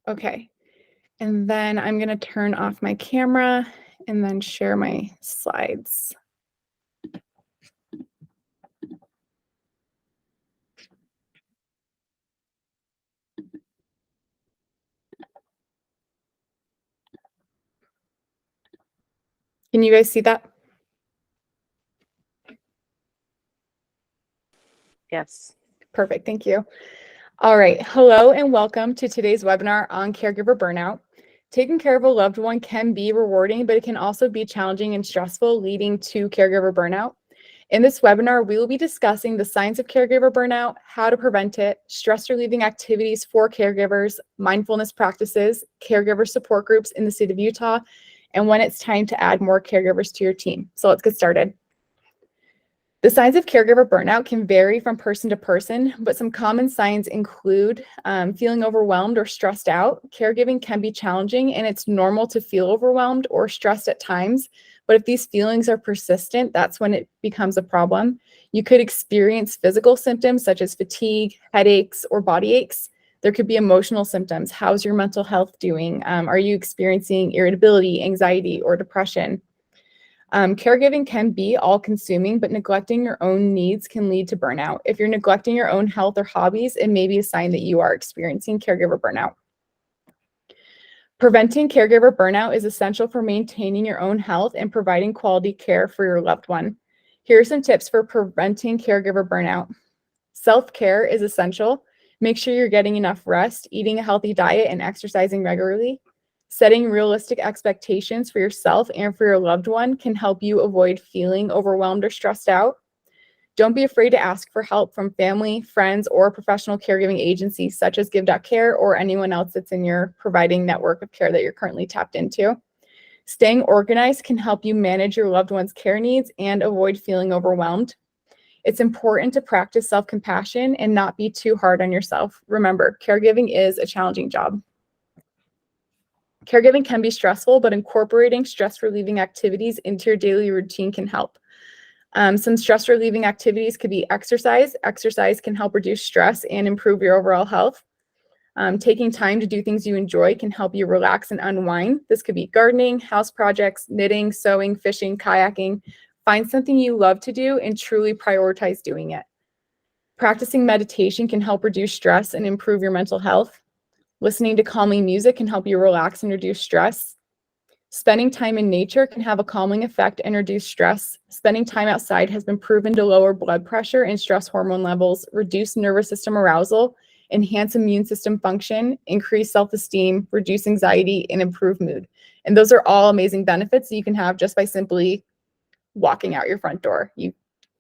Okay. And then I'm going to turn off my camera and then share my slides. Can you guys see that? Yes. Perfect. Thank you. All right. Hello and welcome to today's webinar on caregiver burnout. Taking care of a loved one can be rewarding, but it can also be challenging and stressful, leading to caregiver burnout. In this webinar, we will be discussing the signs of caregiver burnout, how to prevent it, stress relieving activities for caregivers, mindfulness practices, caregiver support groups in the state of Utah, and when it's time to add more caregivers to your team. So let's get started. The signs of caregiver burnout can vary from person to person, but some common signs include feeling overwhelmed or stressed out. Caregiving can be challenging, and it's normal to feel overwhelmed or stressed at times. But if these feelings are persistent, that's when it becomes a problem. You could experience physical symptoms such as fatigue, headaches, or body aches. There could be emotional symptoms. How's your mental health doing? Are you experiencing irritability, anxiety, or depression? Caregiving can be all-consuming, but neglecting your own needs can lead to burnout. If you're neglecting your own health or hobbies, it may be a sign that you are experiencing caregiver burnout. Preventing caregiver burnout is essential for maintaining your own health and providing quality care for your loved one. Here are some tips for preventing caregiver burnout. Self-care is essential. Make sure you're getting enough rest, eating a healthy diet, and exercising regularly. Setting realistic expectations for yourself and for your loved one can help you avoid feeling overwhelmed or stressed out. Don't be afraid to ask for help from family, friends, or professional caregiving agencies such as Giv.care or anyone else that's in your providing network of care that you're currently tapped into. Staying organized can help you manage your loved one's care needs and avoid feeling overwhelmed. It's important to practice self-compassion and not be too hard on yourself. Remember, caregiving is a challenging job. Caregiving can be stressful, but incorporating stress relieving activities into your daily routine can help. Some stress relieving activities could be exercise. Exercise can help reduce stress and improve your overall health. Taking time to do things you enjoy can help you relax and unwind. This could be gardening, house projects, knitting, sewing, fishing, kayaking. Find something you love to do and truly prioritize doing it. Practicing meditation can help reduce stress and improve your mental health. Listening to calming music can help you relax and reduce stress. Spending time in nature can have a calming effect and reduce stress. Spending time outside has been proven to lower blood pressure and stress hormone levels, reduce nervous system arousal, enhance immune system function, increase self-esteem, reduce anxiety, and improve mood. And those are all amazing benefits that you can have just by simply walking out your front door.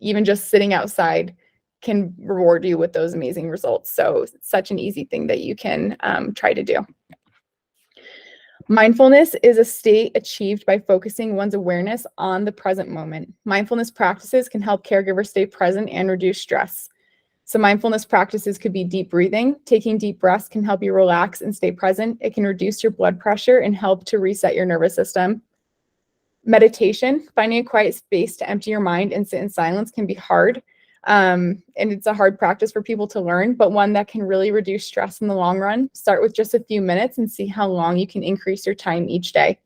Even just sitting outside can reward you with those amazing results. So it's such an easy thing that you can try to do. Mindfulness is a state achieved by focusing one's awareness on the present moment. Mindfulness practices can help caregivers stay present and reduce stress. So mindfulness practices could be deep breathing. Taking deep breaths can help you relax and stay present. It can reduce your blood pressure and help to reset your nervous system. Meditation, finding a quiet space to empty your mind and sit in silence can be hard. And it's a hard practice for people to learn, but one that can really reduce stress in the long run. Start with just a few minutes and see how long you can increase your time each day.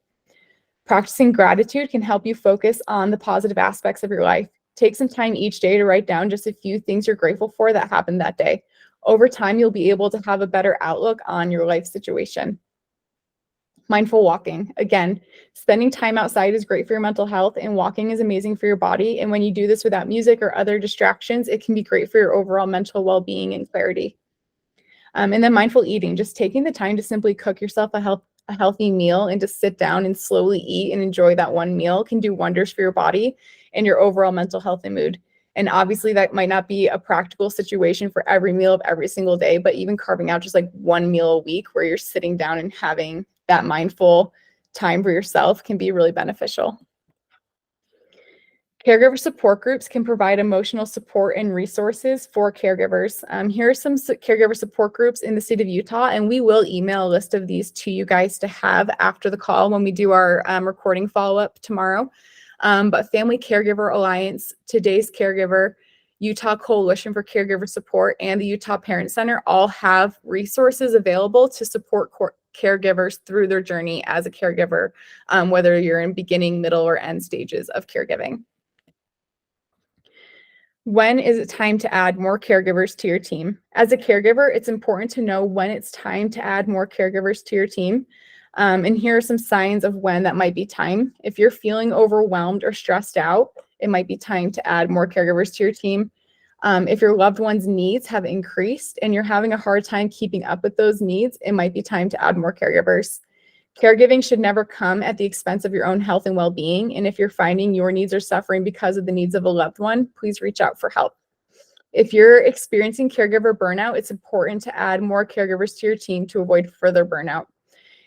Practicing gratitude can help you focus on the positive aspects of your life. Take some time each day to write down just a few things you're grateful for that happened that day. Over time, you'll be able to have a better outlook on your life situation. Mindful walking. Again, spending time outside is great for your mental health, and walking is amazing for your body. And when you do this without music or other distractions, it can be great for your overall mental well-being and clarity. And then mindful eating, just taking the time to simply cook yourself a healthy meal and to sit down and slowly eat and enjoy that one meal can do wonders for your body and your overall mental health and mood. And obviously that might not be a practical situation for every meal of every single day, but even carving out just like one meal a week where you're sitting down and having that mindful time for yourself can be really beneficial. Caregiver support groups can provide emotional support and resources for caregivers. Here are some caregiver support groups in the state of Utah, and we will email a list of these to you guys to have after the call when we do our recording follow-up tomorrow. But Family Caregiver Alliance, Today's Caregiver, Utah Coalition for Caregiver Support, and the Utah Parent Center all have resources available to support caregivers through their journey as a caregiver, whether you're in beginning, middle, or end stages of caregiving. When is it time to add more caregivers to your team? As a caregiver, it's important to know when it's time to add more caregivers to your team. And here are some signs of when that might be time. If you're feeling overwhelmed or stressed out, it might be time to add more caregivers to your team. If your loved one's needs have increased and you're having a hard time keeping up with those needs, it might be time to add more caregivers. Caregiving should never come at the expense of your own health and well-being. And if you're finding your needs are suffering because of the needs of a loved one, please reach out for help. If you're experiencing caregiver burnout, it's important to add more caregivers to your team to avoid further burnout.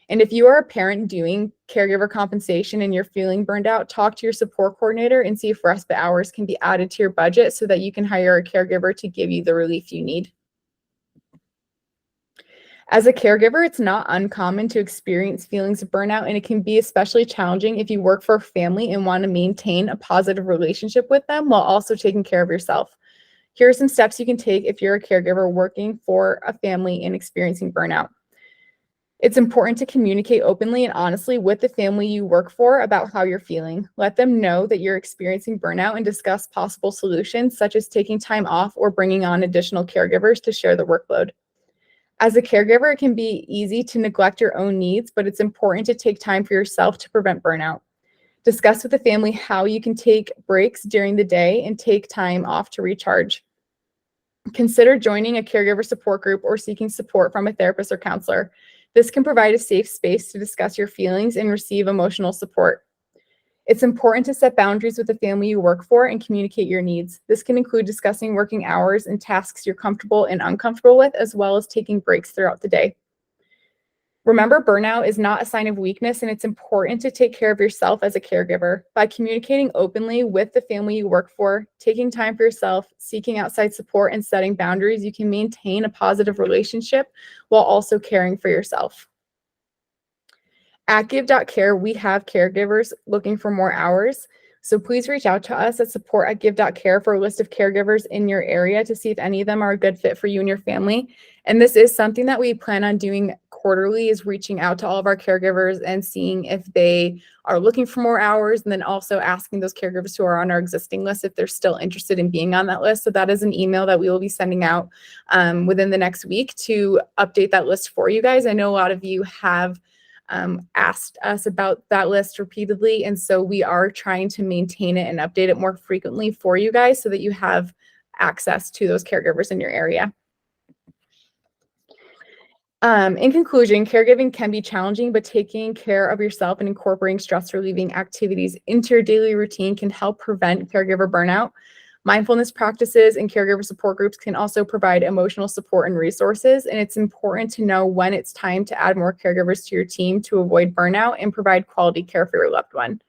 And if you are a parent doing caregiver compensation and you're feeling burned out, talk to your support coordinator and see if respite hours can be added to your budget so that you can hire a caregiver to give you the relief you need. As a caregiver, it's not uncommon to experience feelings of burnout, and it can be especially challenging if you work for a family and want to maintain a positive relationship with them while also taking care of yourself. Here are some steps you can take if you're a caregiver working for a family and experiencing burnout. It's important to communicate openly and honestly with the family you work for about how you're feeling. Let them know that you're experiencing burnout and discuss possible solutions, such as taking time off or bringing on additional caregivers to share the workload. As a caregiver, it can be easy to neglect your own needs, but it's important to take time for yourself to prevent burnout. Discuss with the family how you can take breaks during the day and take time off to recharge. Consider joining a caregiver support group or seeking support from a therapist or counselor. This can provide a safe space to discuss your feelings and receive emotional support. It's important to set boundaries with the family you work for and communicate your needs. This can include discussing working hours and tasks you're comfortable and uncomfortable with, as well as taking breaks throughout the day. Remember, burnout is not a sign of weakness, and it's important to take care of yourself as a caregiver. By communicating openly with the family you work for, taking time for yourself, seeking outside support, and setting boundaries, you can maintain a positive relationship while also caring for yourself. At Giv.care, we have caregivers looking for more hours. So please reach out to us at support@Giv.care for a list of caregivers in your area to see if any of them are a good fit for you and your family. And this is something that we plan on doing quarterly, is reaching out to all of our caregivers and seeing if they are looking for more hours, and then also asking those caregivers who are on our existing list if they're still interested in being on that list. So that is an email that we will be sending out within the next week to update that list for you guys. I know a lot of you have asked us about that list repeatedly, and so we are trying to maintain it and update it more frequently for you guys so that you have access to those caregivers in your area. In conclusion, caregiving can be challenging, but taking care of yourself and incorporating stress relieving activities into your daily routine can help prevent caregiver burnout. Mindfulness practices and caregiver support groups can also provide emotional support and resources, and it's important to know when it's time to add more caregivers to your team to avoid burnout and provide quality care for your loved one.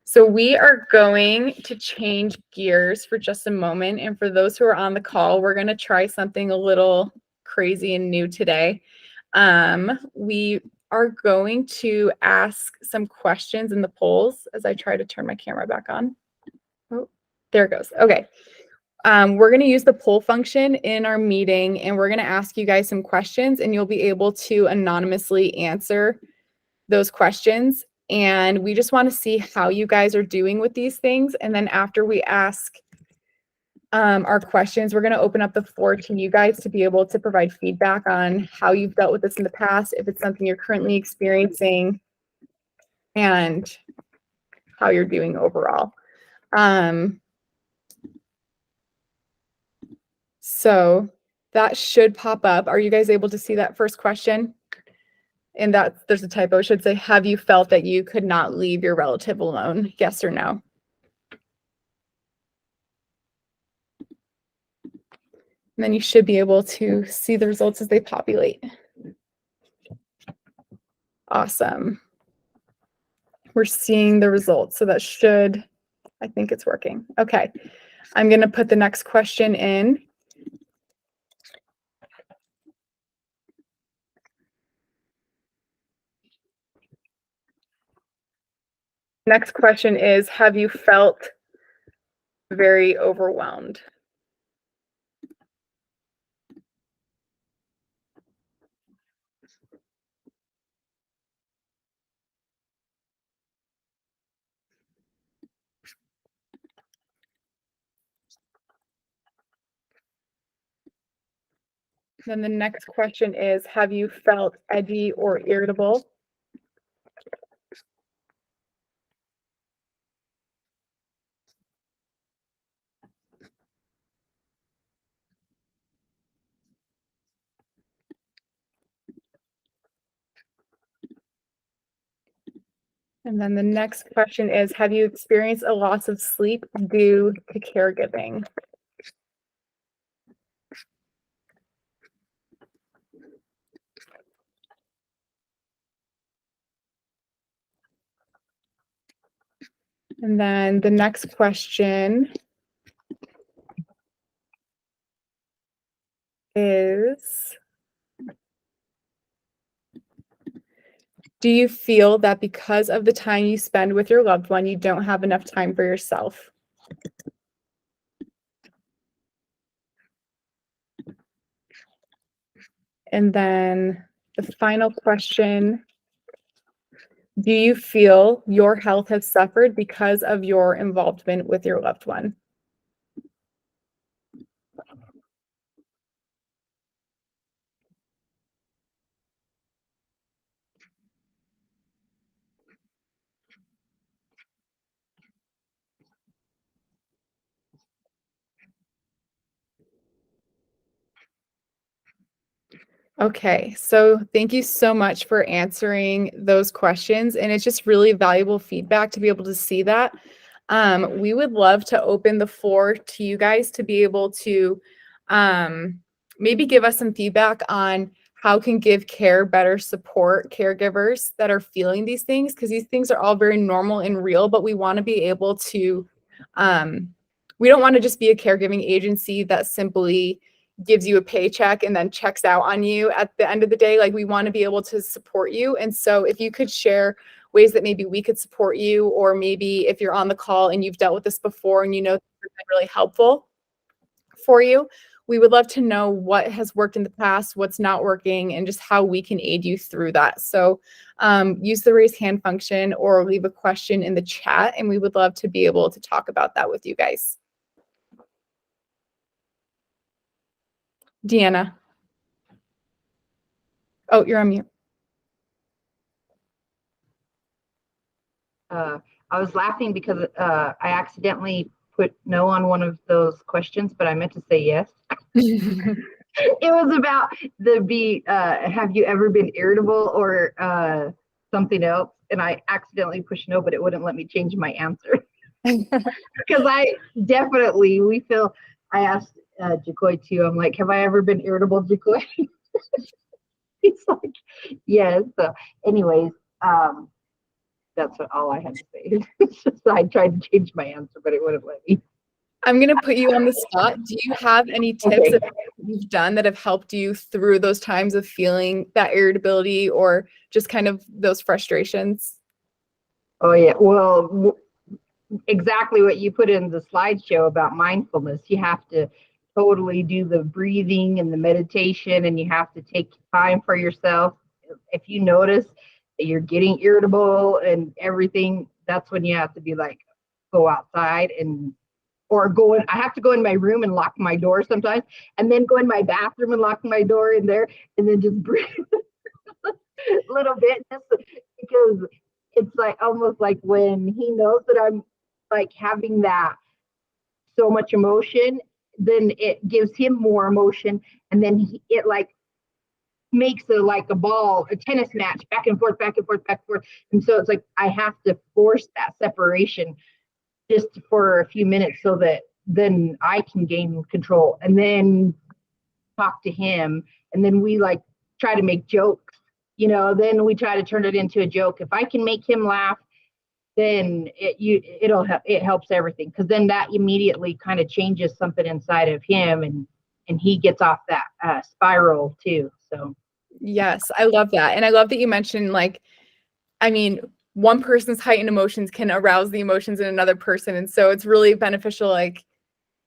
So we are going to change gears for just a moment, and for those who are on the call, we're going to try something a little crazy and new today. We are going to ask some questions in the polls as I try to turn my camera back on. Oh, there it goes. Okay. We're going to use the poll function in our meeting, and we're going to ask you guys some questions, and you'll be able to anonymously answer those questions. And we just want to see how you guys are doing with these things. And then after we ask our questions, we're going to open up the floor to you guys to be able to provide feedback on how you've dealt with this in the past, if it's something you're currently experiencing, and how you're doing overall. So that should pop up. Are you guys able to see that first question? And that there's a typo. It should say, have you felt that you could not leave your relative alone? Yes or no? And then you should be able to see the results as they populate. Awesome. We're seeing the results. So that should, I think it's working. Okay. I'm going to put the next question in. Next question is, have you felt very overwhelmed? Then the next question is, have you felt edgy or irritable? And then the next question is, have you experienced a loss of sleep due to caregiving? And then the next question is, do you feel that because of the time you spend with your loved one, you don't have enough time for yourself? And then the final question, do you feel your health has suffered because of your involvement with your loved one? Okay, so thank you so much for answering those questions. And it's just really valuable feedback to be able to see that. We would love to open the floor to you guys to be able to maybe give us some feedback on how can Giv.care better support caregivers that are feeling these things, because these things are all very normal and real, but we want to be able to, we don't want to just be a caregiving agency that simply gives you a paycheck and then checks out on you at the end of the day. Like, we want to be able to support you. And so if you could share ways that maybe we could support you, or maybe if you're on the call and you've dealt with this before and you know it's been really helpful for you, we would love to know what has worked in the past, what's not working, and just how we can aid you through that. So use the raise hand function or leave a question in the chat, and we would love to be able to talk about that with you guys. Deanna. Oh, you're on mute. I was laughing because I accidentally put no on one of those questions, but I meant to say yes. It was about have you ever been irritable or something else? And I accidentally pushed no, but it wouldn't let me change my answer. Because I asked Jacoy too, I'm like, have I ever been irritable, Jacoy? He's like, yes. So anyways, that's all I had to say. It's just I tried to change my answer, but it wouldn't let me. I'm going to put you on the spot. Do you have any tips that you've done that have helped you through those times of feeling that irritability or just kind of those frustrations? Oh, yeah. Well, exactly what you put in the slideshow about mindfulness. You have to totally do the breathing and the meditation, and you have to take time for yourself. If you notice that you're getting irritable and everything, that's when you have to be like, go outside I have to go in my room and lock my door sometimes, and then go in my bathroom and lock my door in there, and then just breathe a little bit, just because it's like almost like when he knows that I'm like having that so much emotion, then it gives him more emotion, and then it like makes a ball, a tennis match, back and forth, back and forth, back and forth. And so it's like I have to force that separation just for a few minutes so that then I can gain control and then talk to him. And then we like try to make jokes, then we try to turn it into a joke. If I can make him laugh, then it helps everything, because then that immediately kind of changes something inside of him, and he gets off that spiral too. So Yes, I love that. And I love that you mentioned, like, I mean, one person's heightened emotions can arouse the emotions in another person. And so it's really beneficial, like,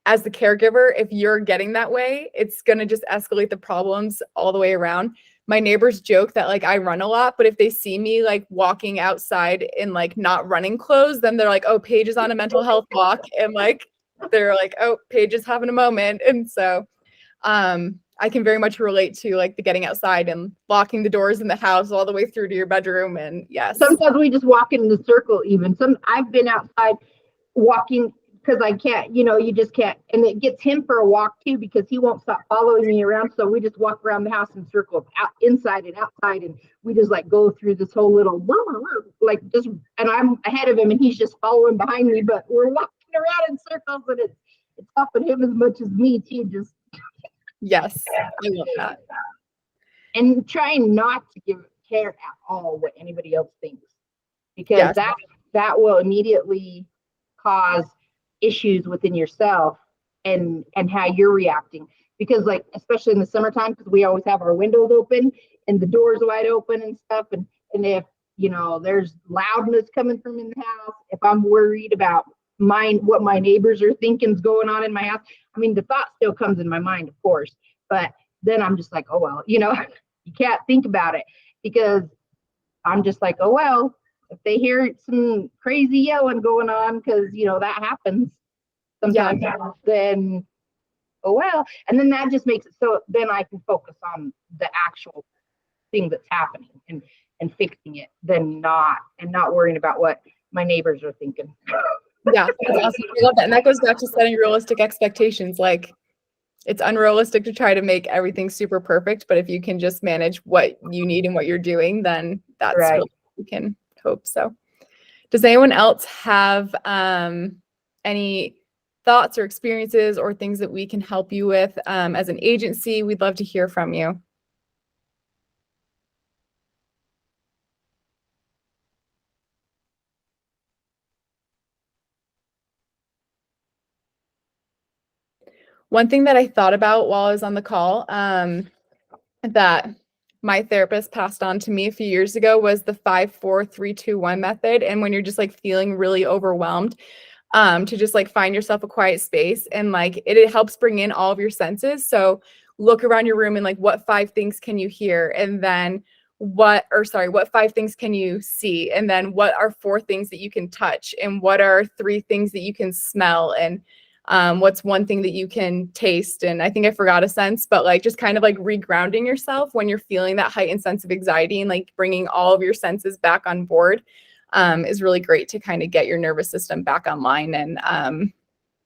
as the caregiver, if you're getting that way, it's going to just escalate the problems all the way around. My neighbors joke that like I run a lot, but if they see me like walking outside in like not running clothes, then they're like, oh, Paige is on a mental health walk. And like, they're like, oh, Paige is having a moment. And so I can very much relate to like the getting outside and locking the doors in the house all the way through to your bedroom. And yes. Sometimes we just walk in the circle even. I've been outside walking because I can't, you just can't. And it gets him for a walk too because he won't stop following me around. So we just walk around the house in circles, inside and outside, and we just like go through this whole little like just. And I'm ahead of him, and he's just following behind me. But we're walking around in circles, and it's helping him as much as me too. Just yes, I love that. And trying not to give care at all what anybody else thinks, because that will immediately cause issues within yourself and how you're reacting. Because like, especially in the summertime, because we always have our windows open and the doors wide open and stuff. And if, there's loudness coming from in the house, if I'm worried about what my neighbors are thinking is going on in my house, I mean, the thought still comes in my mind, of course, but then I'm just like, oh, well, you can't think about it because I'm just like, oh, well, if they hear some crazy yelling going on, because, that happens sometimes, then, oh, well. And then that just makes it so then I can focus on the actual thing that's happening and fixing it, than not worrying about what my neighbors are thinking. Yeah, that's awesome. I love that. And that goes back to setting realistic expectations. Like, it's unrealistic to try to make everything super perfect, but if you can just manage what you need and what you're doing, then that's right. Really what you can hope. So does anyone else have any thoughts or experiences or things that we can help you with as an agency? We'd love to hear from you. One thing that I thought about while I was on the call that my therapist passed on to me a few years ago was the 5-4-3-2-1 method. And when you're just like feeling really overwhelmed, to just like find yourself a quiet space, and like it helps bring in all of your senses. So look around your room and like, what 5 things can you hear? And then what 5 things can you see? And then what are 4 things that you can touch? And what are 3 things that you can smell? And what's 1 thing that you can taste? And I think I forgot a sense, but like just kind of like regrounding yourself when you're feeling that heightened sense of anxiety, and like bringing all of your senses back on board is really great to kind of get your nervous system back online and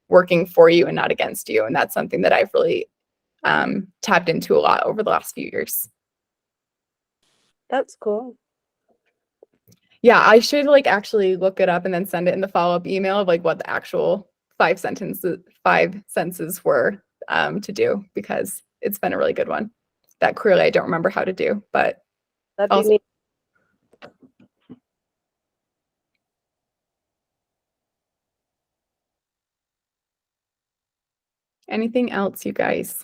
working for you and not against you. And that's something that I've really tapped into a lot over the last few years. That's cool. Yeah, I should like actually look it up and then send it in the follow-up email of like what the actual 5 senses were to do, because it's been a really good one that clearly I don't remember how to do, but That'd be neat. Anything else, you guys?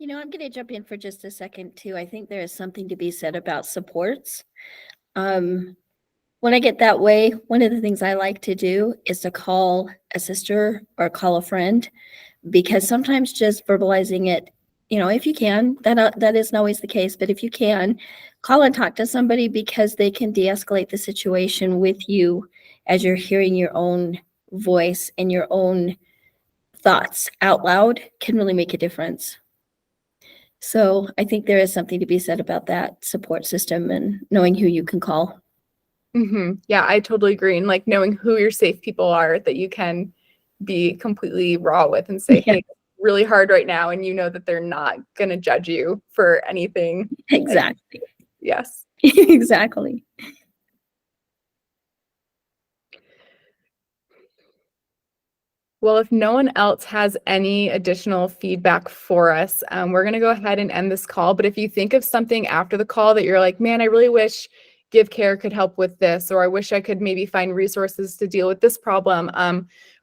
I'm going to jump in for just a second too. I think there is something to be said about supports. When I get that way, one of the things I like to do is to call a sister or call a friend, because sometimes just verbalizing it, if you can, that isn't always the case, but if you can, call and talk to somebody, because they can de-escalate the situation with you as you're hearing your own voice and your own thoughts out loud can really make a difference. So I think there is something to be said about that support system and knowing who you can call. Mm-hmm. Yeah, I totally agree. And like knowing who your safe people are that you can be completely raw with and say, hey, it's really hard right now. And you know that they're not going to judge you for anything. Exactly. Like, yes. Exactly. Well, if no one else has any additional feedback for us, we're going to go ahead and end this call. But if you think of something after the call that you're like, man, I really wish Giv.care could help with this, or I wish I could maybe find resources to deal with this problem,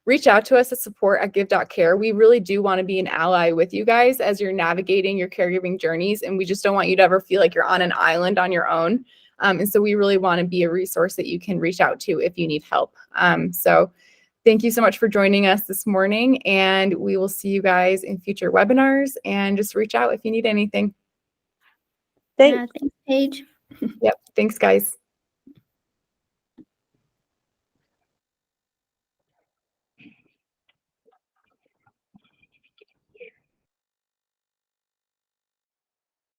reach out to us at support@Giv.care. We really do want to be an ally with you guys as you're navigating your caregiving journeys. And we just don't want you to ever feel like you're on an island on your own. And so we really want to be a resource that you can reach out to if you need help. So thank you so much for joining us this morning, and we will see you guys in future webinars, and just reach out if you need anything. Thanks. Yeah, thanks, Paige. Yep. Thanks, guys.